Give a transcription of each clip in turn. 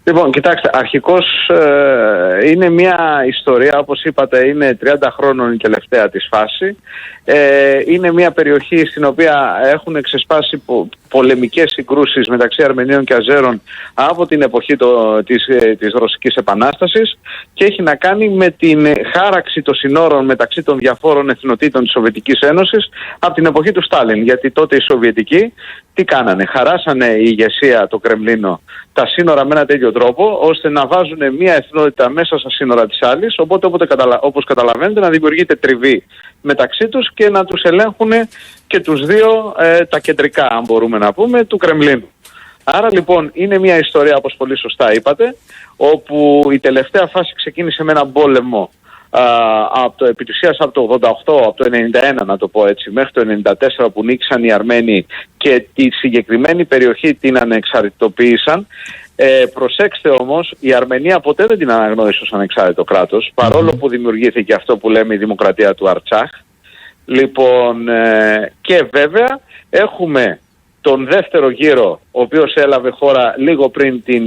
Λοιπόν, κοιτάξτε, αρχικώς είναι μια ιστορία, όπως είπατε, είναι 30 χρόνων η τελευταία της φάση. Είναι μια περιοχή στην οποία έχουν ξεσπάσει πολεμικές συγκρούσεις μεταξύ Αρμενίων και Αζέρων από την εποχή της Ρωσικής Επανάστασης και έχει να κάνει με την χάραξη των συνόρων μεταξύ των διαφόρων εθνοτήτων της Σοβιετικής Ένωσης από την εποχή του Στάλιν. Γιατί τότε οι Σοβιετικοί τι κάνανε? Χαράσανε η ηγεσία, το Κρεμλίνο, τα σύνορα με ένα τέτοιο τρόπο ώστε να βάζουν μία εθνότητα μέσα στα σύνορα της άλλης, οπότε όπως καταλαβαίνετε να δημιουργείται τριβή μεταξύ τους και να τους ελέγχουν και τους δύο τα κεντρικά, αν μπορούμε να πούμε, του Κρεμλίνου. Άρα λοιπόν είναι μια ιστορία, όπως πολύ σωστά είπατε, όπου η τελευταία φάση ξεκίνησε με έναν πόλεμο επί της ουσίας από το 88, από το 91 να το πω έτσι, μέχρι το 94 που νίκησαν οι Αρμένοι και τη συγκεκριμένη περιοχή την ανεξαρτητοποίησαν. Προσέξτε όμως, η Αρμενία ποτέ δεν την αναγνώρισε ως ανεξάρτητο κράτος, παρόλο που δημιουργήθηκε αυτό που λέμε η Δημοκρατία του Αρτσάχ. Λοιπόν, και βέβαια έχουμε τον δεύτερο γύρο, ο οποίος έλαβε χώρα λίγο πριν την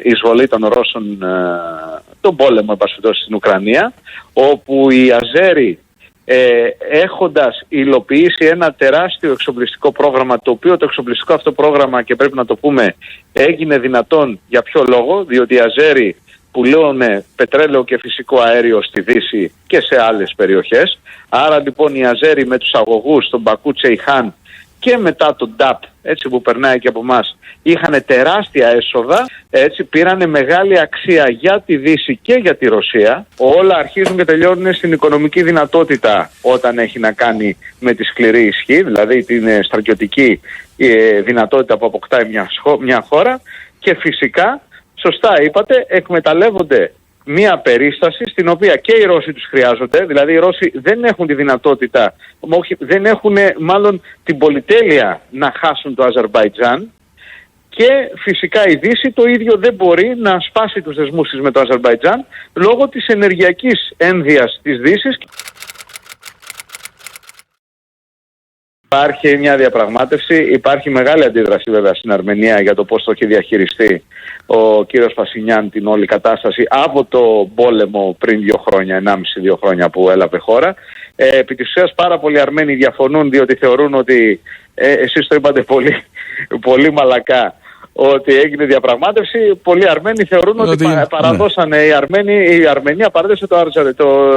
εισβολή των Ρώσων, τον πόλεμο επασφυτός στην Ουκρανία, όπου οι Αζέροι έχοντας υλοποιήσει ένα τεράστιο εξοπλιστικό πρόγραμμα, το οποίο το εξοπλιστικό αυτό πρόγραμμα, και πρέπει να το πούμε, έγινε δυνατόν για ποιο λόγο? Διότι οι Αζέροι πουλούν πετρέλαιο και φυσικό αέριο στη Δύση και σε άλλες περιοχές. Άρα λοιπόν οι Αζέροι με τους αγωγούς, τον Μπακού Τσεϊχάν και μετά τον ΤΑΠ, έτσι, που περνάει και από εμάς, είχαν τεράστια έσοδα, έτσι, πήρανε μεγάλη αξία για τη Δύση και για τη Ρωσία. Όλα αρχίζουν και τελειώνουν στην οικονομική δυνατότητα όταν έχει να κάνει με τη σκληρή ισχύ, δηλαδή την στρατιωτική δυνατότητα που αποκτάει μια χώρα, και φυσικά, σωστά είπατε, εκμεταλλεύονται μια περίσταση στην οποία και οι Ρώσοι τους χρειάζονται, δηλαδή οι Ρώσοι δεν έχουν τη δυνατότητα, δεν έχουν μάλλον την πολυτέλεια να χάσουν το Αζερμπαϊτζάν, και φυσικά η Δύση το ίδιο δεν μπορεί να σπάσει τους δεσμούς της με το Αζερμπαϊτζάν λόγω της ενεργειακής ένδυας της Δύσης. Υπάρχει μια διαπραγμάτευση, υπάρχει μεγάλη αντίδραση βέβαια στην Αρμενία για το πώς το έχει διαχειριστεί ο κύριος Πασινιάν την όλη κατάσταση από το πόλεμο πριν 2 χρόνια, 1,5-2 χρόνια που έλαβε χώρα. Επί της ουσίας πάρα πολλοί Αρμένοι διαφωνούν, διότι θεωρούν ότι, εσείς το είπατε πολύ μαλακά, ότι έγινε διαπραγμάτευση. Πολλοί Αρμένοι θεωρούν ότι παραδώσανε η Αρμενία παρέδωσε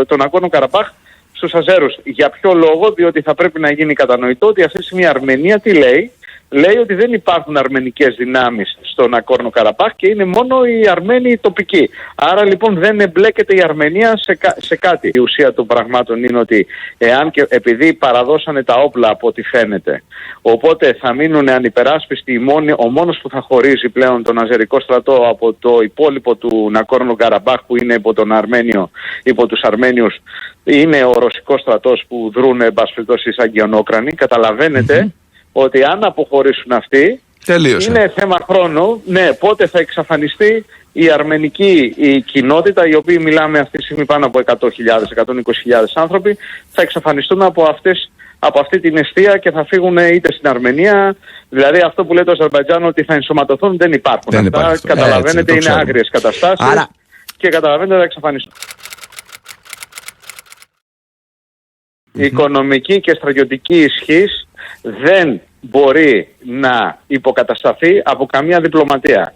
τον Ναγκόρνο Καραμπάχ στους Αζέρους. Για ποιο λόγο? Διότι θα πρέπει να γίνει κατανοητό ότι αυτή τη στιγμή η Αρμενία τι λέει? Λέει ότι δεν υπάρχουν αρμενικές δυνάμεις στον Ναγκόρνο Καραμπάχ και είναι μόνο οι Αρμένοι οι τοπικοί. Άρα λοιπόν δεν εμπλέκεται η Αρμενία σε κάτι. Η ουσία των πραγμάτων είναι ότι εάν και επειδή παραδώσανε τα όπλα από ό,τι φαίνεται, οπότε θα μείνουν ανυπεράσπιστοι, ο μόνος που θα χωρίζει πλέον τον αζερικό στρατό από το υπόλοιπο του Ναγκόρνο Καραμπάχ που είναι υπό τους Αρμένιους, είναι ο ρωσικός στρατός που δρούν εμπασφυλτώσεις σαν Γιονόκρανοι. Καταλαβαίνετε ότι αν αποχωρήσουν αυτοί, τελείωσε. Είναι θέμα χρόνου, ναι, πότε θα εξαφανιστεί η αρμενική κοινότητα, οι οποίοι μιλάμε αυτή τη στιγμή πάνω από 100.000, 120.000 άνθρωποι, θα εξαφανιστούν από αυτή την εστία και θα φύγουν είτε στην Αρμενία, δηλαδή αυτό που λέει το Αζερμπαϊτζάν ότι θα ενσωματωθούν, δεν υπάρχουν. Αυτά, καταλαβαίνετε, είναι άγριες καταστάσεις. Και καταλαβαίνετε ότι θα εξαφανιστούν. Η οικονομική και στρατιωτική ισχύς δεν μπορεί να υποκατασταθεί από καμία διπλωματία.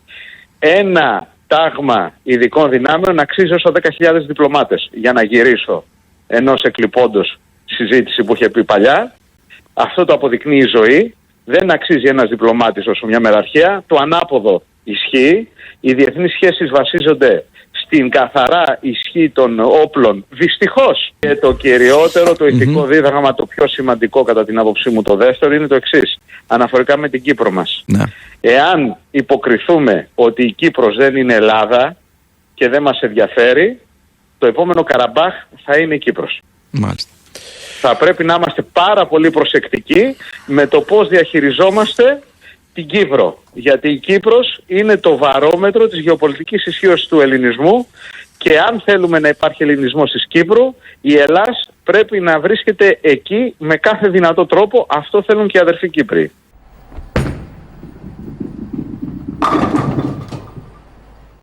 Ένα τάγμα ειδικών δυνάμεων αξίζει όσο 10.000 διπλωμάτες, για να γυρίσω ενός εκλειπώντος συζήτηση που είχε πει παλιά. Αυτό το αποδεικνύει η ζωή. Δεν αξίζει ένας διπλωμάτης όσο μια μεραρχία. Το ανάποδο ισχύει. Οι διεθνείς σχέσεις βασίζονται στην καθαρά ισχύ των όπλων. Δυστυχώς. Και το κυριότερο, το ηθικό δίδαγμα, το πιο σημαντικό κατά την άποψή μου, το δεύτερο, είναι το εξής. Αναφορικά με την Κύπρο μας. Ναι. Εάν υποκριθούμε ότι η Κύπρος δεν είναι Ελλάδα και δεν μας ενδιαφέρει, το επόμενο Καραμπάχ θα είναι η Κύπρος. Μάλιστα. Θα πρέπει να είμαστε πάρα πολύ προσεκτικοί με το πώς διαχειριζόμαστε την Κύπρο. Γιατί η Κύπρος είναι το βαρόμετρο της γεωπολιτικής ισχύως του ελληνισμού, και αν θέλουμε να υπάρχει ελληνισμός της Κύπρου, η Ελλάς πρέπει να βρίσκεται εκεί με κάθε δυνατό τρόπο. Αυτό θέλουν και οι αδερφοί Κύπροι.